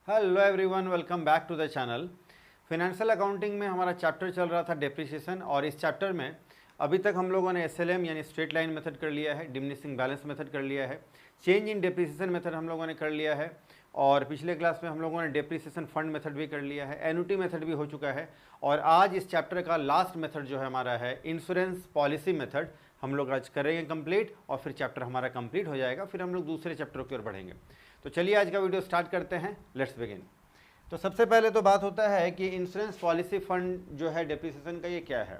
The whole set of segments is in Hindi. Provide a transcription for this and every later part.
Hello everyone, welcome back to the channel. Financial accounting में हमारा चैप्टर चल रहा था डेप्रिसिएशन, और इस चैप्टर में अभी तक हम लोगों ने एसएलएम यानी स्ट्रेट लाइन मेथड कर लिया है, डिमिनिशिंग बैलेंस मेथड कर लिया है, चेंज इन डेप्रिसिएशन मेथड हम लोगों ने कर लिया है, और पिछले क्लास में हम लोगों ने डेप्रिसिएशन फंड मेथड भी कर लिया है, एन्युटी मेथड भी हो चुका है। और आज इस चैप्टर का लास्ट मेथड जो है हमारा है इंश्योरेंस पॉलिसी मेथड, हम लोग आज करेंगे कंप्लीट, और फिर चैप्टर हमारा कंप्लीट हो जाएगा, फिर हम लोग दूसरे चैप्टर की ओर बढ़ेंगे। तो चलिए आज का वीडियो स्टार्ट करते हैं, लेट्स बिगिन। तो सबसे पहले तो बात होता है कि इंश्योरेंस पॉलिसी फंड जो है डेप्रिसिएशन का, ये क्या है।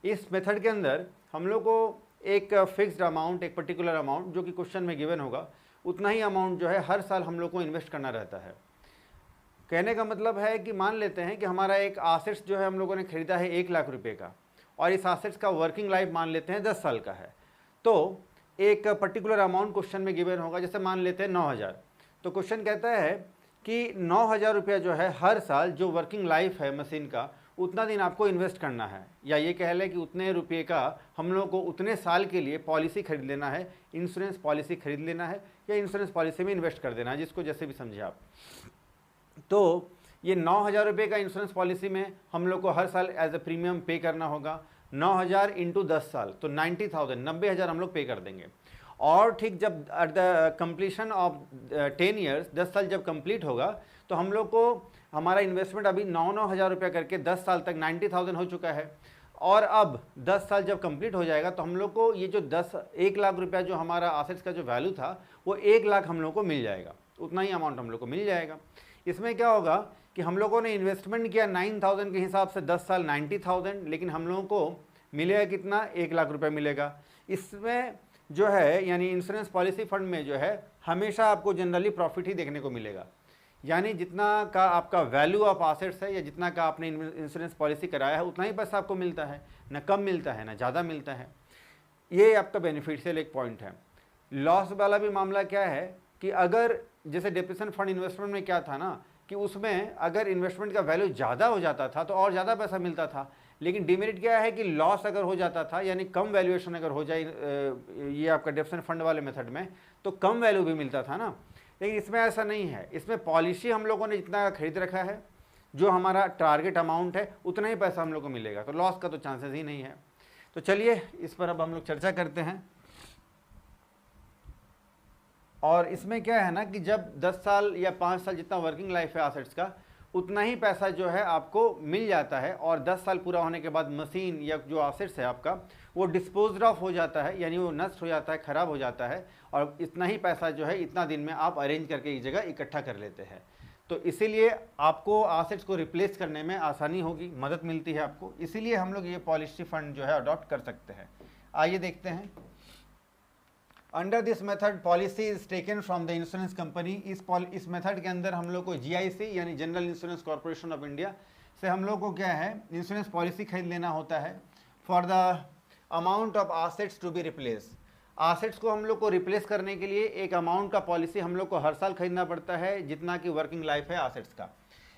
इस मेथड के अंदर हम लोग को एक फिक्स्ड अमाउंट, एक पर्टिकुलर अमाउंट जो कि क्वेश्चन में गिवन होगा, उतना ही अमाउंट जो है हर साल हम लोग को इन्वेस्ट करना रहता है। कहने का मतलब है कि मान लेते हैं कि हमारा एक आसेट्स जो है हम लोगों ने खरीदा है 1 लाख रुपये का, और इस आसेट्स का वर्किंग लाइफ मान लेते हैं 10 साल का है। तो एक पर्टिकुलर अमाउंट क्वेश्चन में गिवन होगा, जैसे मान लेते हैं 9,000। तो क्वेश्चन कहता है कि 9,000 रुपया जो है हर साल जो वर्किंग लाइफ है मशीन का, उतना दिन आपको इन्वेस्ट करना है, या ये कह लें कि उतने रुपये का हम लोग को उतने साल के लिए पॉलिसी खरीद लेना है, इंश्योरेंस पॉलिसी खरीद लेना है, या इंश्योरेंस पॉलिसी में इन्वेस्ट कर देना है, जिसको जैसे भी समझे आप। तो ये 9,000 रुपये का इंश्योरेंस पॉलिसी में हम लोग को हर साल एज ए प्रीमियम पे करना होगा। 9,000 इंटू 10 साल तो 90,000, 90,000 हम लोग पे कर देंगे। और ठीक जब at the completion of 10 years, 10 साल जब कंप्लीट होगा, तो हम लोग को हमारा इन्वेस्टमेंट अभी 9,000 रुपया करके 10 साल तक 90,000 हो चुका है। और अब 10 साल जब कंप्लीट हो जाएगा तो हम लोग को ये जो 1 लाख रुपया जो हमारा आसेट्स का जो वैल्यू था, वो 1 लाख हम लोग को मिल जाएगा, उतना ही अमाउंट हम लोग को मिल जाएगा। इसमें क्या होगा कि हम लोगों ने इन्वेस्टमेंट किया 9,000 के हिसाब से 10 साल 90,000, लेकिन हम लोगों को मिलेगा कितना, 1 लाख रुपया मिलेगा। इसमें जो है यानी इंश्योरेंस पॉलिसी फंड में जो है हमेशा आपको जनरली प्रॉफिट ही देखने को मिलेगा, यानी जितना का आपका वैल्यू ऑफ एसेट्स है या जितना का आपने इंश्योरेंस पॉलिसी कराया है, उतना ही पैसा आपको मिलता है, ना कम मिलता है ना ज़्यादा मिलता है। ये आपका बेनिफिशियल एक पॉइंट है। लॉस वाला भी मामला क्या है कि अगर जैसे डेप्रिसिएशन फंड इन्वेस्टमेंट में क्या था ना, कि उसमें अगर इन्वेस्टमेंट का वैल्यू ज़्यादा हो जाता था तो और ज़्यादा पैसा मिलता था, लेकिन डिमेरिट क्या है कि लॉस अगर हो जाता था, यानी कम वैल्यूएशन अगर हो जाए ये आपका डेप्रिसिएशन फंड वाले मेथड में, तो कम वैल्यू भी मिलता था ना। लेकिन इसमें ऐसा नहीं है, इसमें पॉलिसी हम लोगों ने जितना खरीद रखा है, जो हमारा टारगेट अमाउंट है, उतना ही पैसा हम लोग को मिलेगा, तो लॉस का तो चांसेस ही नहीं है। तो चलिए इस पर अब हम लोग चर्चा करते हैं। और इसमें क्या है ना कि जब 10 साल या 5 साल जितना वर्किंग लाइफ है एसेट्स का, उतना ही पैसा जो है आपको मिल जाता है, और 10 साल पूरा होने के बाद मशीन या जो एसेट्स है आपका, वो डिस्पोज्ड ऑफ हो जाता है, यानी वो नष्ट हो जाता है, ख़राब हो जाता है, और इतना ही पैसा जो है इतना दिन में आप अरेंज करके एक जगह इकट्ठा कर लेते हैं। तो इसीलिए आपको एसेट्स को रिप्लेस करने में आसानी होगी, मदद मिलती है आपको, इसीलिए हम लोग ये पॉलिसी फंड जो है अडॉप्ट कर सकते हैं। आइए देखते हैं। Under this method policy is taken from the insurance company. इस मेथड के अंदर हम लोग को जीआईसी यानी general insurance corporation of India से हम लोग को क्या है, इंश्योरेंस पॉलिसी खरीद लेना होता है for the amount of assets to be replace. Assets को हम लोग को रिप्लेस करने के लिए एक अमाउंट का पॉलिसी हम लोग को हर साल खरीदना पड़ता है, जितना कि वर्किंग लाइफ है आसेट्स का।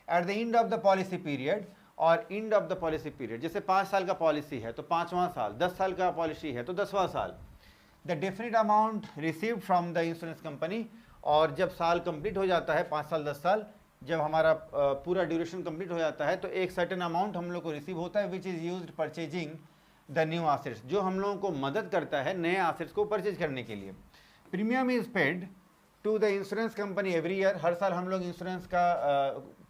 At the end of the policy period, और end of the policy period, जैसे 5 साल का पॉलिसी है तो 5वां साल, 10 साल का पॉलिसी है तो 10वां साल, the definite amount receive from the insurance company. और जब साल कंप्लीट हो जाता है, 5 साल 10 साल, जब हमारा पूरा ड्यूरेशन कंप्लीट हो जाता है, तो एक सर्टेन अमाउंट हम लोग को रिसीव होता है, which is used purchasing the new assets, जो हम लोगों को मदद करता है नए एसेट्स को परचेज करने के लिए। Premium is paid to the insurance company every year. हर साल हम लोग इंश्योरेंस का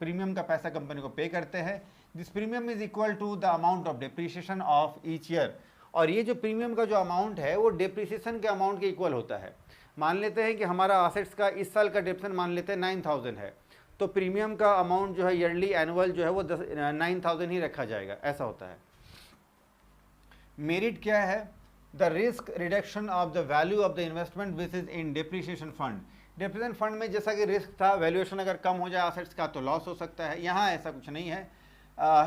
प्रीमियम का पैसा कंपनी को पे करते हैं। This premium is equal to the amount of depreciation of each year. और ये जो प्रीमियम का जो अमाउंट है वो डेप्रिसिएशन के अमाउंट के इक्वल होता है। मान लेते हैं कि हमारा एसेट्स का इस साल का डेप्रिसिएशन मान लेते हैं 9,000 है, तो प्रीमियम का अमाउंट जो है ईयरली एनुअल जो है वो 9,000 ही रखा जाएगा, ऐसा होता है। मेरिट क्या है, the risk reduction of the value of the investment which is in depreciation fund. Depreciation fund में जैसा कि रिस्क था, वैल्यूएशन अगर कम हो जाए एसेट्स का तो लॉस हो सकता है, यहाँ ऐसा कुछ नहीं है।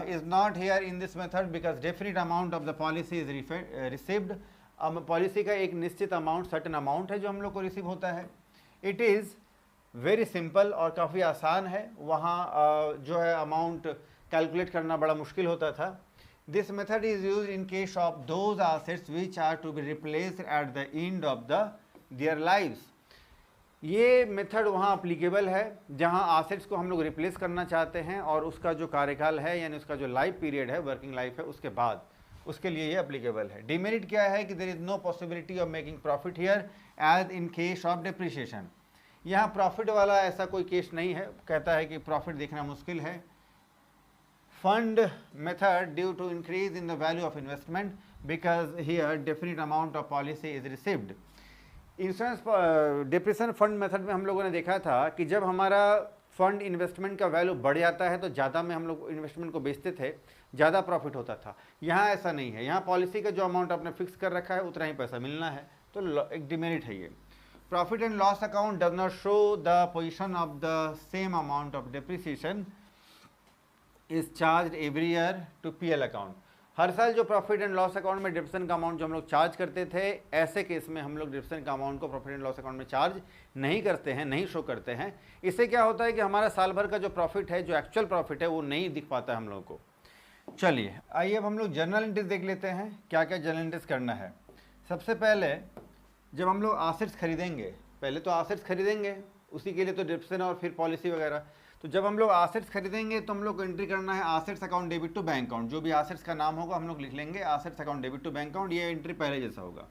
is not here in this method because definite amount of the policy is received। Policy का एक निश्चित अमाउंट, सर्टेन अमाउंट है जो हम लोग को रिसीव होता है। इट इज़ वेरी सिंपल और काफ़ी आसान है, वहाँ जो है अमाउंट कैलकुलेट करना बड़ा मुश्किल होता था। This method is use in case of those assets which are to be replaced at the end of the their lives. ये मेथड वहाँ अप्लीकेबल है जहाँ आसेट्स को हम लोग रिप्लेस करना चाहते हैं और उसका जो कार्यकाल है यानी उसका जो लाइफ पीरियड है, वर्किंग लाइफ है, उसके बाद उसके लिए ये अप्लीकेबल है। डिमेरिट क्या है कि there is no possibility of making profit here as in case of depreciation. यहाँ प्रॉफिट वाला ऐसा कोई केस नहीं है, कहता है कि प्रॉफिट देखना मुश्किल है। Fund method due to increase in the value of investment because here definite amount of policy is received. Insurance depression fund method में हम लोगों ने देखा था कि जब हमारा फंड इन्वेस्टमेंट का वैल्यू बढ़ जाता है तो ज़्यादा में हम लोग इन्वेस्टमेंट को बेचते थे, ज़्यादा प्रॉफिट होता था। यहाँ ऐसा नहीं है, यहाँ पॉलिसी का जो अमाउंट आपने फिक्स कर रखा है उतना ही पैसा मिलना है, तो एक डिमेरिट है ये। Profit and loss account does not show the position of the same amount of depreciation is charge every year to PL account. हर साल जो प्रॉफिट एंड लॉस अकाउंट में डिप्रेशन का अमाउंट जो हम लोग चार्ज करते थे, ऐसे केस में हम लोग डिप्रेशन का अमाउंट को प्रॉफिट एंड लॉस अकाउंट में चार्ज नहीं करते हैं, नहीं शो करते हैं। इससे क्या होता है कि हमारा साल भर का जो प्रॉफिट है, जो एक्चुअल प्रॉफिट है, वो नहीं दिख पाता है हम लोगों को। चलिए आइए अब हम लोग जर्नल एंट्रीज देख लेते हैं, क्या क्या जर्नल एंट्रीज करना है। सबसे पहले जब हम लोग आसेट्स खरीदेंगे, पहले तो आसेट्स खरीदेंगे, उसी के लिए तो डिप्रेशन और फिर पॉलिसी वगैरह। तो जब हम लोग आसेट्स खरीदेंगे तो हम लोग को एंट्री करना है assets account debit to bank account. जो भी आसेट्स का नाम होगा हम लोग लिख लेंगे assets account debit to bank account, ये एंट्री पहले जैसा होगा।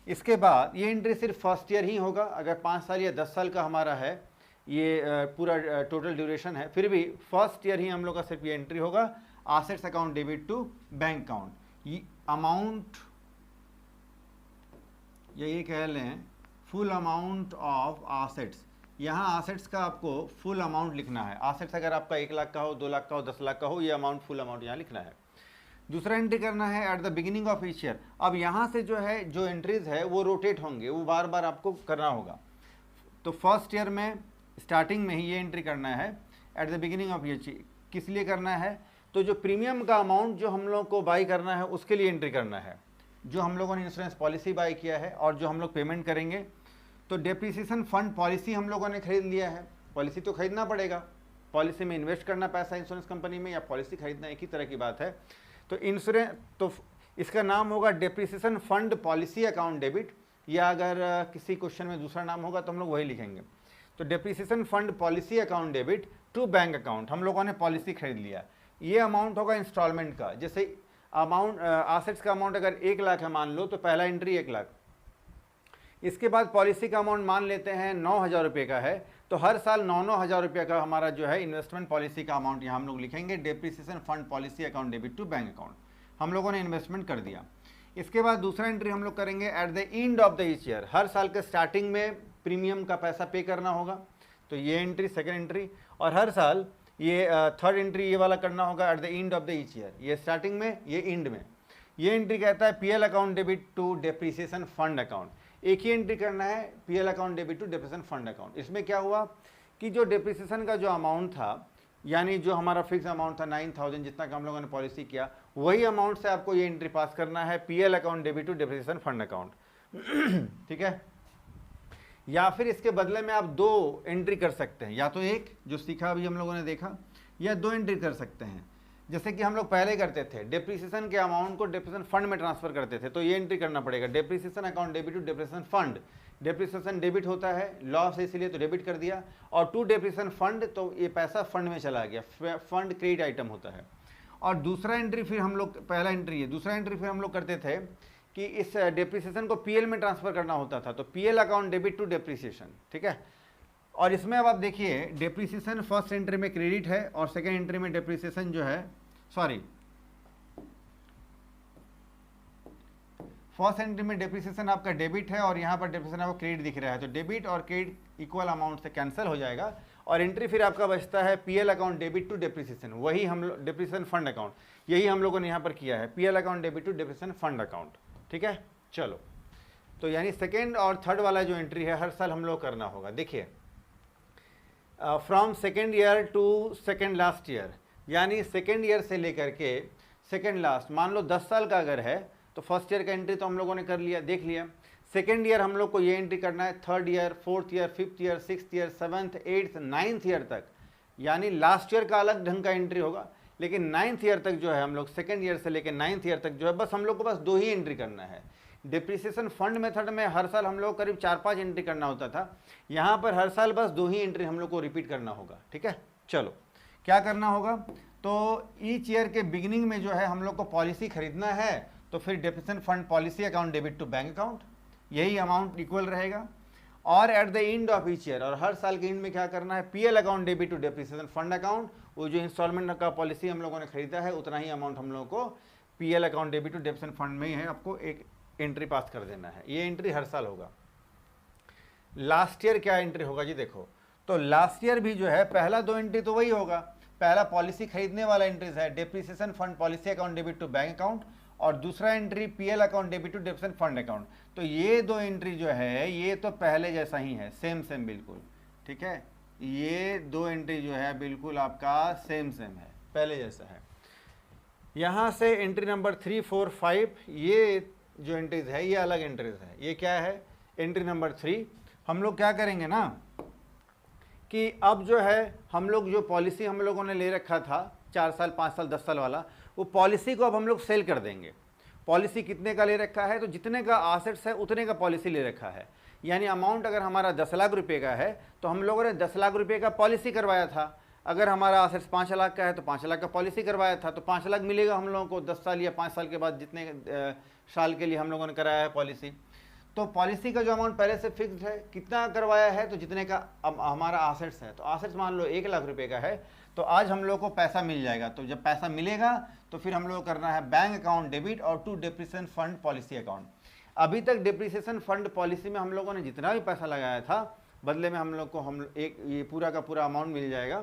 इसके बाद ये एंट्री सिर्फ फर्स्ट ईयर ही होगा, अगर 5 साल या 10 साल का हमारा है ये पूरा टोटल ड्यूरेशन है, फिर भी फर्स्ट ईयर ही हम लोग का सिर्फ ये एंट्री होगा assets account debit to bank account। Amount ये कह लें फुल अमाउंट ऑफ assets, यहाँ assets का आपको फुल अमाउंट लिखना है। assets अगर आपका 1 लाख का हो, 2 लाख का हो, 10 लाख का हो, ये अमाउंट फुल अमाउंट यहाँ लिखना है। दूसरा एंट्री करना है at the beginning of each year. अब यहाँ से जो है जो एंट्रीज है वो रोटेट होंगे, वो बार बार आपको करना होगा। तो फर्स्ट ईयर में स्टार्टिंग में ही ये एंट्री करना है at the beginning of year. किस लिए करना है? तो जो प्रीमियम का अमाउंट जो हम लोग को बाई करना है उसके लिए एंट्री करना है, जो हम लोगों ने इंश्योरेंस पॉलिसी बाई किया है और जो हम लोग पेमेंट करेंगे। तो डेप्रिसिएशन फंड पॉलिसी हम लोगों ने खरीद लिया है, पॉलिसी तो खरीदना पड़ेगा, पॉलिसी में इन्वेस्ट करना पैसा इंश्योरेंस कंपनी में या पॉलिसी खरीदना एक ही तरह की बात है। तो इंश्योरेंस तो इसका नाम होगा depreciation fund policy account debit, या अगर किसी क्वेश्चन में दूसरा नाम होगा तो हम लोग वही लिखेंगे। तो depreciation fund policy account debit to bank account, हम लोगों ने पॉलिसी खरीद लिया। ये अमाउंट होगा इंस्टॉलमेंट का, जैसे अमाउंट एसेट्स का अमाउंट अगर 1 लाख है मान लो, तो पहला एंट्री 1 लाख। इसके बाद पॉलिसी का अमाउंट मान लेते हैं 9,000 रुपये का है, तो हर साल 9,000 रुपये का हमारा जो है इन्वेस्टमेंट पॉलिसी का अमाउंट यहाँ हम लोग लिखेंगे depreciation fund policy account debit to bank account. हम लोगों ने इन्वेस्टमेंट कर दिया। इसके बाद दूसरा एंट्री हम लोग करेंगे at the end of the each year, हर साल के स्टार्टिंग में प्रीमियम का पैसा पे करना होगा, तो ये एंट्री सेकेंड एंट्री। और हर साल ये थर्ड एंट्री ये वाला करना होगा at the end of the each year, ये स्टार्टिंग में ये एंड में। ये एंट्री कहता है PL account debit to depreciation fund account, एक ही एंट्री करना है PL account debit to depreciation fund account. इसमें क्या हुआ कि जो डेप्रिसिएशन का जो अमाउंट था, यानी जो हमारा फिक्स अमाउंट था 9,000 जितना का हम लोगों ने पॉलिसी किया, वही अमाउंट से आपको ये एंट्री पास करना है PL account debit to depreciation fund account. ठीक है, या फिर इसके बदले में आप 2 एंट्री कर सकते हैं, या तो एक जो सीखा अभी हम लोगों ने देखा, या 2 एंट्री कर सकते हैं। जैसे कि हम लोग पहले करते थे, डेप्रिसिएशन के अमाउंट को डेप्रिसिएशन फंड में ट्रांसफर करते थे, तो ये एंट्री करना पड़ेगा depreciation account debit to depreciation fund. Depreciation debit होता है, लॉस है इसीलिए तो डेबिट कर दिया, और टू डेप्रिसिएशन फंड तो ये पैसा फंड में चला गया, फंड क्रेडिट आइटम होता है। और दूसरा एंट्री फिर हम लोग, पहला एंट्री है, दूसरा एंट्री फिर हम लोग करते थे कि इस डेप्रिसिएशन को PL में ट्रांसफर करना होता था, तो PL account debit to depreciation. ठीक है, और इसमें अब आप देखिए डेप्रिसिएशन फर्स्ट एंट्री में क्रेडिट है और सेकेंड एंट्री में डेप्रिसिएशन जो है, सॉरी फर्स्ट एंट्री में डेप्रिसिएशन आपका डेबिट है और यहाँ पर डेप्रिसिएशन आपको क्रेडिट दिख रहा है, तो डेबिट और क्रेडिट इक्वल अमाउंट से कैंसिल हो जाएगा और एंट्री फिर आपका बचता है PL account debit to depreciation, वही हम लोग डेप्रिसिएशन फंड अकाउंट, यही हम लोगों ने यहाँ पर किया है PL account debit to depreciation fund account. ठीक है, चलो, तो यानी सेकेंड और थर्ड वाला जो एंट्री है हर साल हम लोग करना होगा। देखिए from second year to second last year, यानी सेकेंड ईयर से लेकर के सेकेंड लास्ट, मान लो 10 साल का अगर है तो फर्स्ट ईयर का एंट्री तो हम लोगों ने कर लिया, देख लिया। सेकेंड ईयर हम लोग को ये एंट्री करना है, third year, fourth year, fifth year, sixth year, seventh, eighth, ninth year तक, यानी लास्ट ईयर का अलग ढंग का एंट्री होगा, लेकिन नाइन्थ ईयर तक जो है हम लोग सेकेंड ईयर से लेकर नाइन्थ ईयर तक जो है बस हम लोग को बस 2 ही एंट्री करना है। डिप्रिसिएशन फंड मेथड में हर साल हम लोग करीब 4-5 एंट्री करना होता था, यहाँ पर हर साल बस 2 ही एंट्री हम लोग को रिपीट करना होगा। ठीक है, चलो क्या करना होगा, तो ईच ईयर के बिगिनिंग में जो है हम लोग को पॉलिसी खरीदना है, तो फिर depreciation fund policy account debit to bank account, यही अमाउंट इक्वल रहेगा। और at the end of each year, और हर साल के एंड में क्या करना है, PL account debit to depreciation fund account, वो जो इंस्टॉलमेंट का पॉलिसी हम लोगों ने खरीदा है उतना ही अमाउंट हम लोगों को PL account debit to depreciation fund में ही है, आपको एक एंट्री पास कर देना है। ये एंट्री हर साल होगा। लास्ट ईयर क्या एंट्री होगा जी, देखो तो लास्ट ईयर भी जो है पहला 2 एंट्री तो वही होगा, पहला पॉलिसी खरीदने वाला एंट्रीज है depreciation fund policy account debit to bank account, और दूसरा entry PL account debit to depreciation fund account. तो ये 2 एंट्री जो है ये तो पहले जैसा ही है, सेम बिल्कुल। ठीक है, ये 2 एंट्री जो है बिल्कुल आपका सेम है, पहले जैसा है। यहाँ से एंट्री नंबर 3, 4, 5 ये जो एंट्रीज है ये अलग एंट्रीज है। ये क्या है, एंट्री नंबर 3, हम लोग क्या करेंगे ना कि अब जो है हम लोग जो पॉलिसी हम लोगों ने ले रखा था 4 साल 5 साल 10 साल वाला, वो पॉलिसी को अब हम लोग सेल कर देंगे। पॉलिसी कितने का ले रखा है, तो जितने का एसेट्स है उतने का पॉलिसी ले रखा है। यानी अमाउंट अगर हमारा 10 लाख रुपए का है तो हम लोगों ने 10 लाख रुपए का पॉलिसी करवाया था। अगर हमारा एसेट्स 5 लाख का है तो 5 लाख का पॉलिसी करवाया था, तो 5 लाख मिलेगा हम लोगों को 10 साल या 5 साल के बाद, जितने साल के लिए हम लोगों ने कराया है पॉलिसी। तो पॉलिसी का जो अमाउंट पहले से फिक्स्ड है, कितना करवाया है, तो जितने का हमारा एसेट्स है, तो एसेट्स मान लो 1 लाख रुपए का है, तो आज हम लोग को पैसा मिल जाएगा। तो जब पैसा मिलेगा तो फिर हम लोग को करना है बैंक अकाउंट डेबिट और to depreciation fund policy account. अभी तक डेप्रिसिएशन फंड पॉलिसी में हम लोगों ने जितना भी पैसा लगाया था, बदले में हम लोग को ये पूरा का पूरा अमाउंट मिल जाएगा,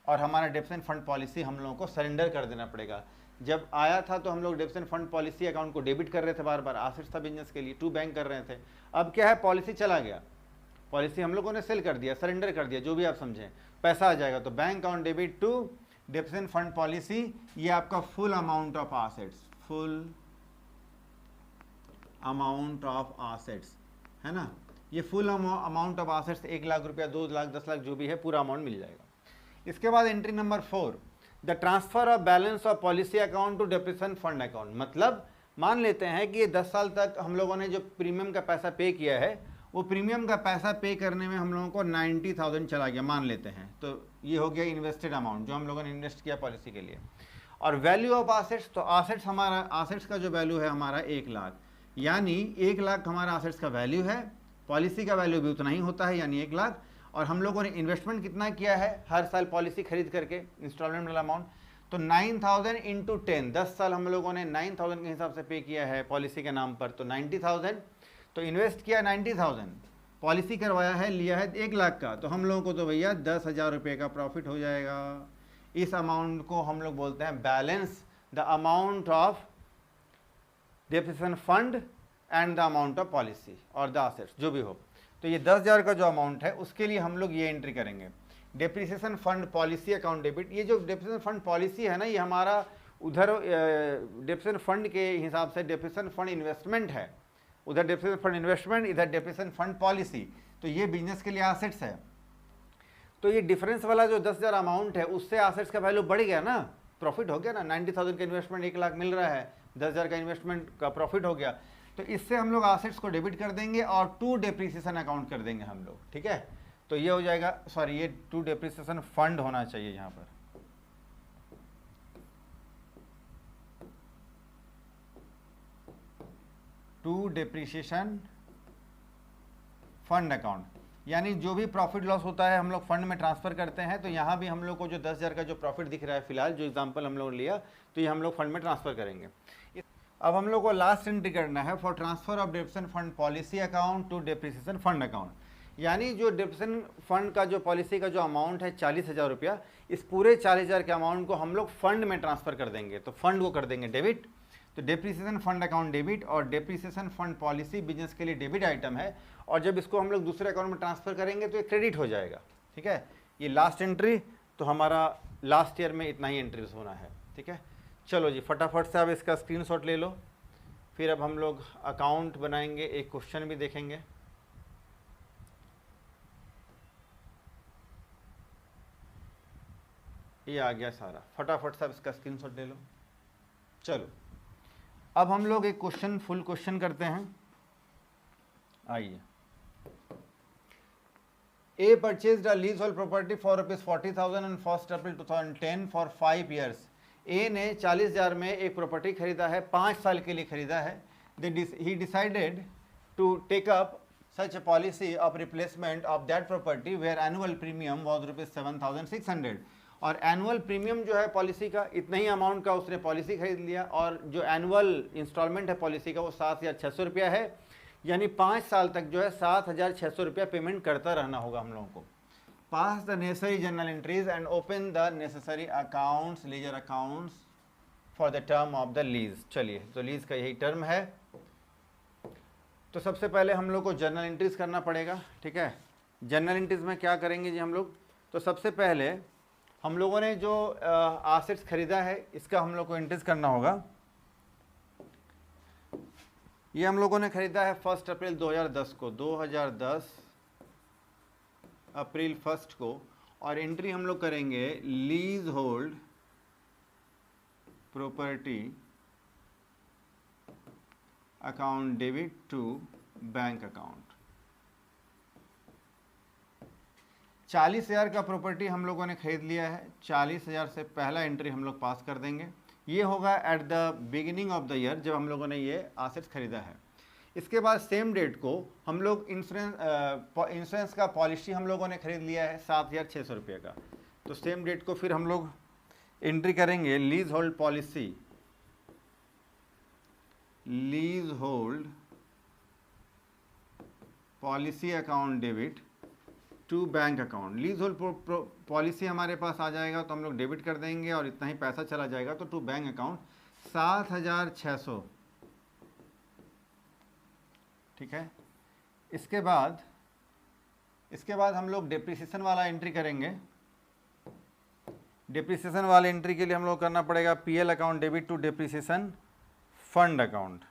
और हमारा डेप्रिसिएशन फंड पॉलिसी हम लोगों को सरेंडर कर देना पड़ेगा। जब आया था तो हम लोग डेप्रिसिएशन फंड पॉलिसी अकाउंट को डेबिट कर रहे थे बार बार, एसेट्स था बिजनेस के लिए, टू बैंक कर रहे थे। अब क्या है, पॉलिसी चला गया, पॉलिसी हम लोगों ने सेल कर दिया, सरेंडर कर दिया, जो भी आप समझें, पैसा आ जाएगा। तो bank account debit to depreciation fund policy, ये आपका full amount of assets, full amount of assets है ना, ये full amount of assets 1 lakh रुपया, 2 लाख, 10 लाख जो भी है पूरा अमाउंट मिल जाएगा। इसके बाद entry number 4, the transfer of balance of policy account to depreciation fund account. मतलब मान लेते हैं कि 10 साल तक हम लोगों ने जो प्रीमियम का पैसा पे किया है, वो प्रीमियम का पैसा पे करने में हम लोगों को 90,000 चला गया मान लेते हैं, तो ये हो गया इन्वेस्टेड अमाउंट जो हम लोगों ने इन्वेस्ट किया पॉलिसी के लिए। और वैल्यू ऑफ एसेट्स, तो एसेट्स हमारा, एसेट्स का जो वैल्यू है हमारा 1 लाख, यानी 1 लाख हमारा एसेट्स का वैल्यू है, पॉलिसी का वैल्यू भी उतना ही होता है यानी 1 लाख। और हम लोगों ने इन्वेस्टमेंट कितना किया है हर साल पॉलिसी खरीद करके, इंस्टॉलमेंट वाला अमाउंट, तो 9,000 इंटू 10, 10 साल हम लोगों ने 9,000 के हिसाब से पे किया है पॉलिसी के नाम पर, तो 90,000। तो इन्वेस्ट किया 90,000, पॉलिसी करवाया है, लिया है 1 लाख का, तो हम लोगों को तो भैया 10,000 रुपये का प्रॉफिट हो जाएगा। इस अमाउंट को हम लोग बोलते हैं balance the amount of depreciation fund and the amount of policy और द एसेट्स जो भी हो। तो ये 10,000 का जो अमाउंट है उसके लिए हम लोग ये एंट्री करेंगे, depreciation fund policy account debit. ये जो डेप्रिसिएशन फंड पॉलिसी है ना, ये हमारा उधर डेप्रिसिएशन फंड के हिसाब से डेप्रिसिएशन फंड इन्वेस्टमेंट है, उधर डेप्रिसिएशन फंड इन्वेस्टमेंट, इधर डेप्रिसिएशन फंड पॉलिसी। तो ये बिजनेस के लिए एसेट्स है, तो ये डिफरेंस वाला जो 10,000 अमाउंट है उससे एसेट्स का वैल्यू बढ़ गया ना, प्रॉफिट हो गया ना। 90,000 का इन्वेस्टमेंट 1 लाख मिल रहा है, 10,000 का इन्वेस्टमेंट का प्रॉफिट हो गया, तो इससे हम लोग एसेट्स को डेबिट कर देंगे और टू डेप्रिसिएशन अकाउंट कर देंगे हम लोग। ठीक है, तो ये हो जाएगा, सॉरी ये टू डेप्रिसिएशन फंड होना चाहिए यहाँ पर, टू डेप्रिसिएशन फंड अकाउंट, यानी जो भी प्रॉफिट लॉस होता है हम लोग फंड में ट्रांसफर करते हैं। तो यहाँ भी हम लोग को जो 10,000 का जो प्रॉफिट दिख रहा है फिलहाल, जो एग्जांपल हम लोग लिया, तो ये हम लोग फंड में ट्रांसफर करेंगे। अब हम लोग को लास्ट एंट्री करना है for transfer of depreciation fund policy account to depreciation fund account, यानी जो डेप्रिसिएशन फंड का जो पॉलिसी का जो अमाउंट है 40,000 रुपया, इस पूरे 40,000 के अमाउंट को हम लोग फंड में ट्रांसफर कर देंगे, तो फंड को कर देंगे डेबिट। तो डेप्रिसिएशन फंड अकाउंट डेबिट और डेप्रिसिएशन फंड पॉलिसी बिजनेस के लिए डेबिट आइटम है, और जब इसको हम लोग दूसरे अकाउंट में ट्रांसफर करेंगे तो ये क्रेडिट हो जाएगा। ठीक है, ये लास्ट एंट्री, तो हमारा लास्ट ईयर में इतना ही एंट्रीज होना है। ठीक है, चलो जी फटाफट से आप इसका स्क्रीनशॉट ले लो, फिर अब हम लोग अकाउंट बनाएंगे, एक क्वेश्चन भी देखेंगे। ये आ गया सारा, फटाफट से आप इसका स्क्रीनशॉट ले लो। चलो अब हम लोग एक क्वेश्चन, फुल क्वेश्चन करते हैं। आइए, A purchase the lease hold property for ₹40,000 on 1 April 2010 for 5 years. A ने 40,000 में एक प्रॉपर्टी खरीदा है, 5 साल के लिए खरीदा है। He decided to take up such a policy of replacement of that property where annual premium was ₹7,600 और एनुअल प्रीमियम जो है पॉलिसी का इतना ही अमाउंट का उसने पॉलिसी खरीद लिया और जो एनुअल इंस्टॉलमेंट है पॉलिसी का वो 7,600 रुपया है, यानी 5 साल तक जो है 7,600 रुपया पेमेंट करता रहना होगा हम लोगों को। Pass the necessary journal entries and open the necessary accounts, ledger accounts for the term of the lease. चलिए, तो लीज का यही टर्म है। तो सबसे पहले हम लोग को जर्नल एंट्रीज करना पड़ेगा, ठीक है। जर्नल एंट्रीज में क्या करेंगे जी हम लोग, तो सबसे पहले हम लोगों ने जो एसेट्स खरीदा है इसका हम लोग को एंट्रीज करना होगा। ये हम लोगों ने खरीदा है 1 अप्रैल 2010 को, 2010 अप्रैल 1 को, और एंट्री हम लोग करेंगे lease hold property account debit to bank account. 40,000 का प्रॉपर्टी हम लोगों ने खरीद लिया है। 40,000 से पहला एंट्री हम लोग पास कर देंगे। ये होगा at the beginning of the year जब हम लोगों ने ये एसेट्स खरीदा है। इसके बाद सेम डेट को हम लोग इंश्योरेंस का पॉलिसी हम लोगों ने खरीद लिया है 7,600 रुपये का। तो सेम डेट को फिर हम लोग एंट्री करेंगे lease hold policy, lease hold policy account debit to bank account. Lease hold policy हमारे पास आ जाएगा तो हम लोग डेबिट कर देंगे और इतना ही पैसा चला जाएगा, तो टू बैंक अकाउंट 7,600, ठीक है। इसके बाद हम लोग डेप्रिसिएशन वाला एंट्री करेंगे। डेप्रिसिएशन वाले एंट्री के लिए हम लोग करना पड़ेगा PL account debit to depreciation fund account.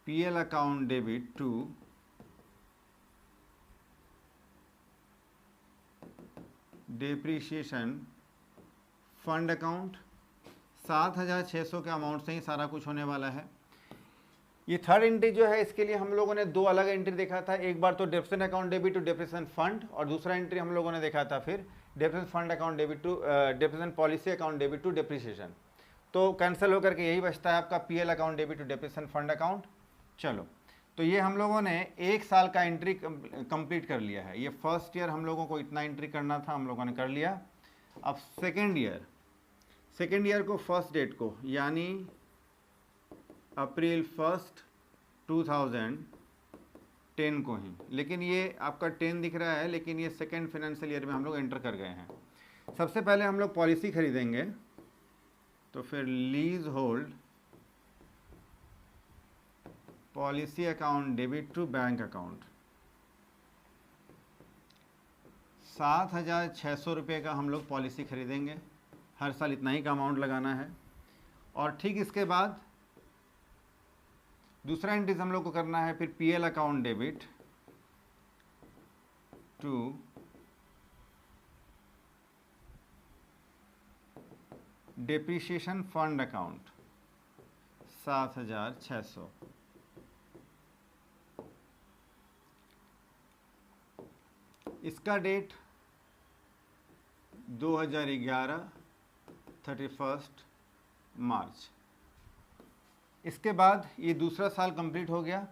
PL account debit to depreciation fund account. 7,600 के अमाउंट से ही सारा कुछ होने वाला है। ये थर्ड एंट्री जो है इसके लिए हम लोगों ने 2 अलग एंट्री देखा था। एक बार तो depreciation account debit to depreciation fund, और दूसरा एंट्री हम लोगों ने देखा था फिर depreciation fund account debit to depreciation policy account debit to depreciation. तो कैंसिल होकर के यही बचता है आपका PL account debit to depreciation fund account. चलो, तो ये हम लोगों ने 1 साल का एंट्री कंप्लीट कर लिया है। ये फर्स्ट ईयर हम लोगों को इतना एंट्री करना था, हम लोगों ने कर लिया। अब सेकेंड ईयर को फर्स्ट डेट को यानी अप्रैल 1, 2010 को ही, लेकिन ये आपका 10 दिख रहा है, लेकिन ये सेकेंड फाइनेंशियल ईयर में हम लोग एंटर कर गए हैं। सबसे पहले हम लोग पॉलिसी खरीदेंगे, तो फिर lease hold policy account debit to bank account. 7,600 रुपये का हम लोग पॉलिसी खरीदेंगे। हर साल इतना ही का अमाउंट लगाना है। और ठीक इसके बाद दूसरा एंट्रीज हम लोग को करना है फिर PL account debit to depreciation fund account 7,600। इसका डेट 2011 31 मार्च। इसके बाद ये दूसरा साल कंप्लीट हो गया।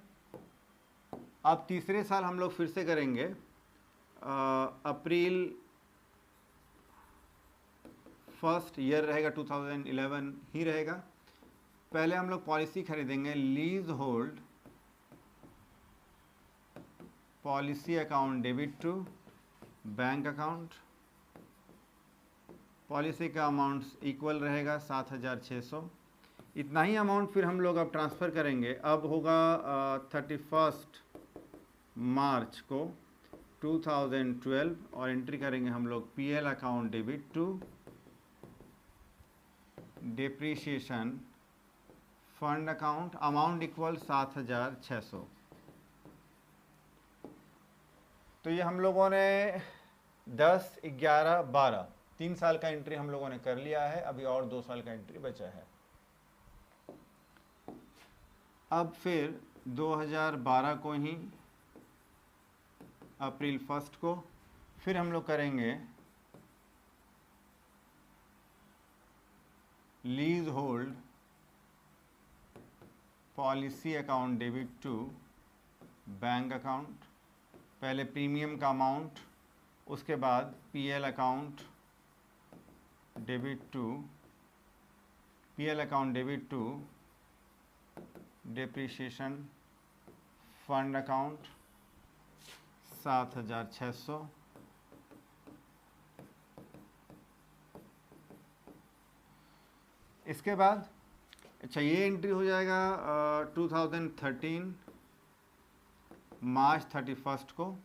अब तीसरे साल हम लोग फिर से करेंगे अप्रैल 1 ईयर रहेगा 2011 ही रहेगा। पहले हम लोग पॉलिसी खरीदेंगे lease hold policy account debit to bank account. Policy का अमाउंट इक्वल रहेगा 7,600। इतना ही अमाउंट फिर हम लोग अब ट्रांसफ़र करेंगे। अब होगा 31 मार्च को 2012 और एंट्री करेंगे हम लोग PL account debit to depreciation fund account. Amount equal 7,600। तो ये हम लोगों ने 10, 11, 12 3 साल का एंट्री हम लोगों ने कर लिया है। अभी और 2 साल का एंट्री बचा है। अब फिर 2012 को ही अप्रैल 1 को फिर हम लोग करेंगे lease hold policy account debit to bank account. पहले प्रीमियम का अमाउंट, उसके बाद PL account debit to depreciation fund account 7,600। इसके बाद अच्छा ये एंट्री हो जाएगा 2013 मार्च 31 को।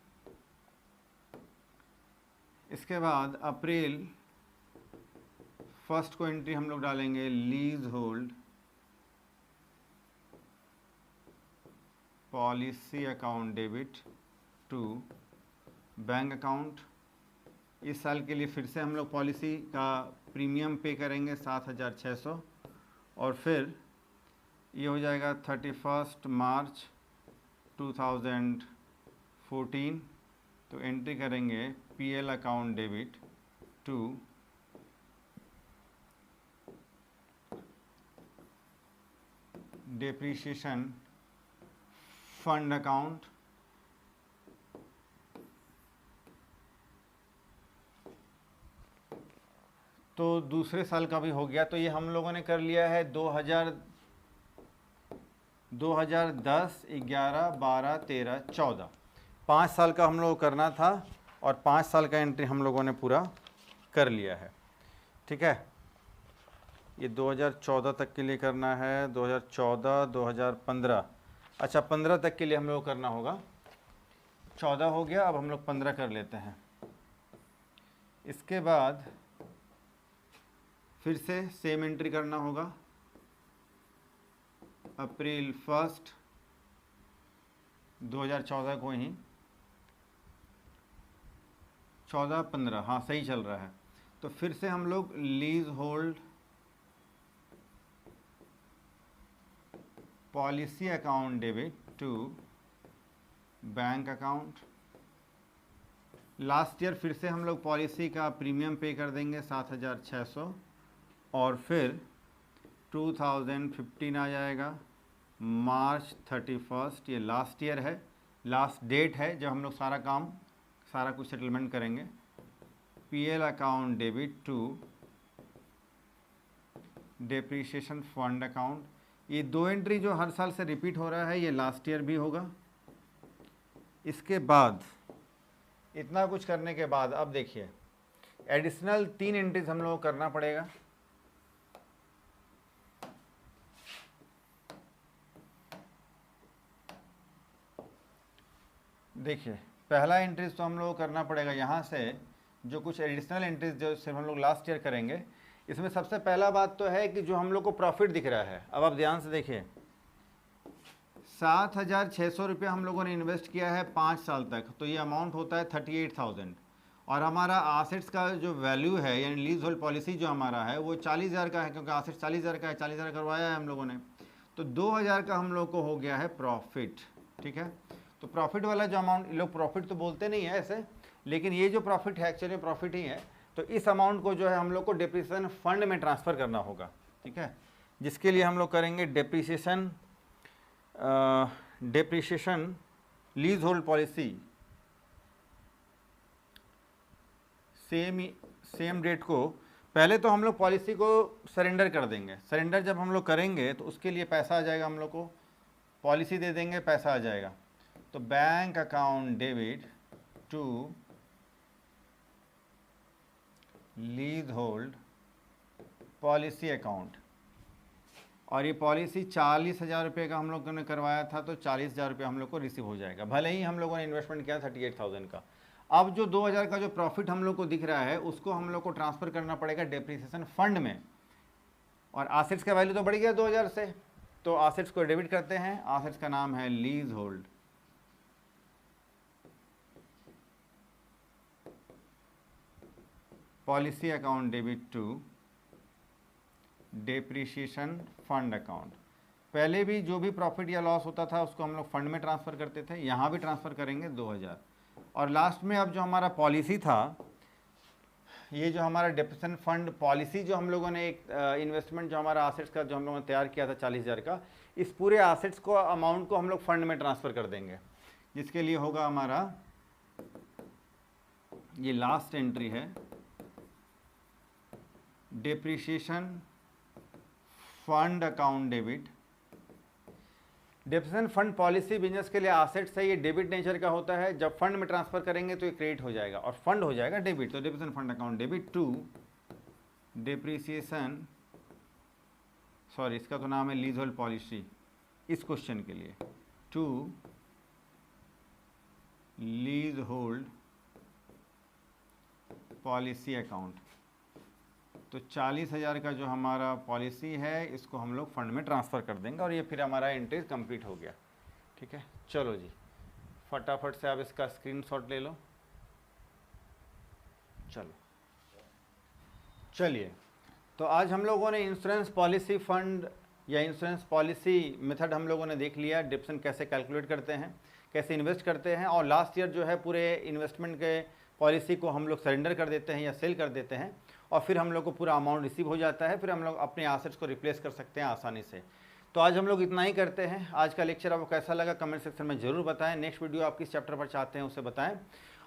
इसके बाद अप्रैल 1 को एंट्री हम लोग डालेंगे lease hold policy account debit to bank account. इस साल के लिए फिर से हम लोग पॉलिसी का प्रीमियम पे करेंगे 7,600 और फिर ये हो जाएगा 31 मार्च 2014। तो एंट्री करेंगे PL account debit to depreciation fund account. तो दूसरे साल का भी हो गया। तो ये हम लोगों ने कर लिया है 2010, 11, 12, 13, 14, 5 साल का हम लोग करना था और 5 साल का एंट्री हम लोगों ने पूरा कर लिया है। ठीक है, ये 2014 तक के लिए करना है, 2014, 2015, अच्छा 15 तक के लिए हम लोग करना होगा। 14 हो गया, अब हम लोग 15 कर लेते हैं। इसके बाद फिर से सेम एंट्री करना होगा अप्रैल 1 2014 को ही, 14, 15, हाँ सही चल रहा है। तो फिर से हम लोग lease hold policy account debit to bank account. Last year फिर से हम लोग पॉलिसी का प्रीमियम पे कर देंगे 7,600 और फिर 2015 आ जाएगा मार्च 31। ये लास्ट ईयर है, लास्ट डेट है जब हम लोग सारा कुछ सेटलमेंट करेंगे। PL account debit to depreciation fund account. ये 2 एंट्री जो हर साल से रिपीट हो रहा है, ये लास्ट ईयर भी होगा। इसके बाद इतना कुछ करने के बाद अब देखिए एडिशनल 3 एंट्रीज हम लोगों को करना पड़ेगा। देखिए पहला एंट्रीज तो हम लोग को करना पड़ेगा यहाँ से, जो कुछ एडिशनल एंट्रीज जो सिर्फ हम लोग लास्ट ईयर करेंगे। इसमें सबसे पहला बात तो है कि जो हम लोग को प्रॉफिट दिख रहा है, अब आप ध्यान से देखिए 7,600 रुपये हम लोगों ने इन्वेस्ट किया है 5 साल तक, तो ये अमाउंट होता है 38,000 और हमारा आसेट्स का जो वैल्यू है यानी लीज होल्ड पॉलिसी जो हमारा है वो 40,000 का है, क्योंकि आसेट्स 40,000 का है, 40,000 करवाया है हम लोगों ने। तो 2,000 का हम लोग को हो गया है प्रॉफिट। ठीक है, तो प्रॉफिट वाला जो अमाउंट, लोग प्रॉफिट तो बोलते नहीं है ऐसे, लेकिन ये जो प्रॉफिट है एक्चुअली प्रॉफिट ही है। तो इस अमाउंट को जो है हम लोग को डेप्रिसिएशन फंड में ट्रांसफ़र करना होगा। ठीक है, जिसके लिए हम लोग करेंगे depreciation lease hold policy same date को। पहले तो हम लोग पॉलिसी को सरेंडर कर देंगे। सरेंडर जब हम लोग करेंगे तो उसके लिए पैसा आ जाएगा, हम लोग को पॉलिसी दे देंगे, पैसा आ जाएगा। तो bank account debit to lease hold policy account, और ये पॉलिसी 40,000 रुपये का हम लोगों ने करवाया था, तो 40,000 रुपये हम लोग को रिसीव हो जाएगा, भले ही हम लोगों ने इन्वेस्टमेंट किया 38,000 का। अब जो 2,000 का जो प्रॉफिट हम लोग को दिख रहा है उसको हम लोग को ट्रांसफ़र करना पड़ेगा डेप्रिसिएशन फंड में, और आसेट्स का वैल्यू तो बढ़ गया 2,000 से, तो आसेट्स को डेबिट करते हैं। आसेट्स का नाम है lease hold policy account debit to depreciation fund account. पहले भी जो भी प्रॉफिट या लॉस होता था उसको हम लोग फंड में ट्रांसफ़र करते थे, यहाँ भी ट्रांसफ़र करेंगे 2000। और लास्ट में अब जो हमारा पॉलिसी था, ये जो हमारा डेप्रिसिएशन फंड पॉलिसी जो हम लोगों ने एक इन्वेस्टमेंट जो हमारा एसेट्स का जो हम लोगों ने तैयार किया था 40,000 का, इस पूरे एसेट्स को अमाउंट को हम लोग फंड में ट्रांसफ़र कर देंगे, जिसके लिए होगा हमारा ये लास्ट एंट्री है, depreciation fund account debit. Depreciation fund policy business के लिए एसेट्स है, ये डेबिट नेचर का होता है। जब फंड में ट्रांसफर करेंगे तो ये क्रेडिट हो जाएगा और फंड हो जाएगा डेबिट। तो depreciation fund account debit to depreciation, sorry इसका तो नाम है लीज होल्ड पॉलिसी इस क्वेश्चन के लिए, to lease hold policy account. तो 40,000 का जो हमारा पॉलिसी है इसको हम लोग फंड में ट्रांसफ़र कर देंगे और ये फिर हमारा एंट्री कंप्लीट हो गया। ठीक है, चलो जी फटाफट से आप इसका स्क्रीनशॉट ले लो। चलिए तो आज हम लोगों ने इंश्योरेंस पॉलिसी फंड या इंश्योरेंस पॉलिसी मेथड हम लोगों ने देख लिया, डिप्सन कैसे कैलकुलेट करते हैं, कैसे इन्वेस्ट करते हैं, और लास्ट ईयर जो है पूरे इन्वेस्टमेंट के पॉलिसी को हम लोग सरेंडर कर देते हैं या सेल कर देते हैं और फिर हम लोग को पूरा अमाउंट रिसीव हो जाता है, फिर हम लोग अपने एसेट्स को रिप्लेस कर सकते हैं आसानी से। तो आज हम लोग इतना ही करते हैं। आज का लेक्चर आपको कैसा लगा कमेंट सेक्शन में ज़रूर बताएं। नेक्स्ट वीडियो आप किस चैप्टर पर चाहते हैं उसे बताएं,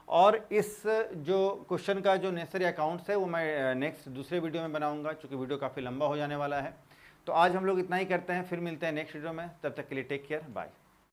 और इस जो क्वेश्चन का जो नेसेसरी अकाउंट्स है वो मैं नेक्स्ट दूसरे वीडियो में बनाऊंगा, क्योंकि वीडियो काफ़ी लंबा हो जाने वाला है। तो आज हम लोग इतना ही करते हैं, फिर मिलते हैं नेक्स्ट वीडियो में। तब तक के लिए टेक केयर, बाय।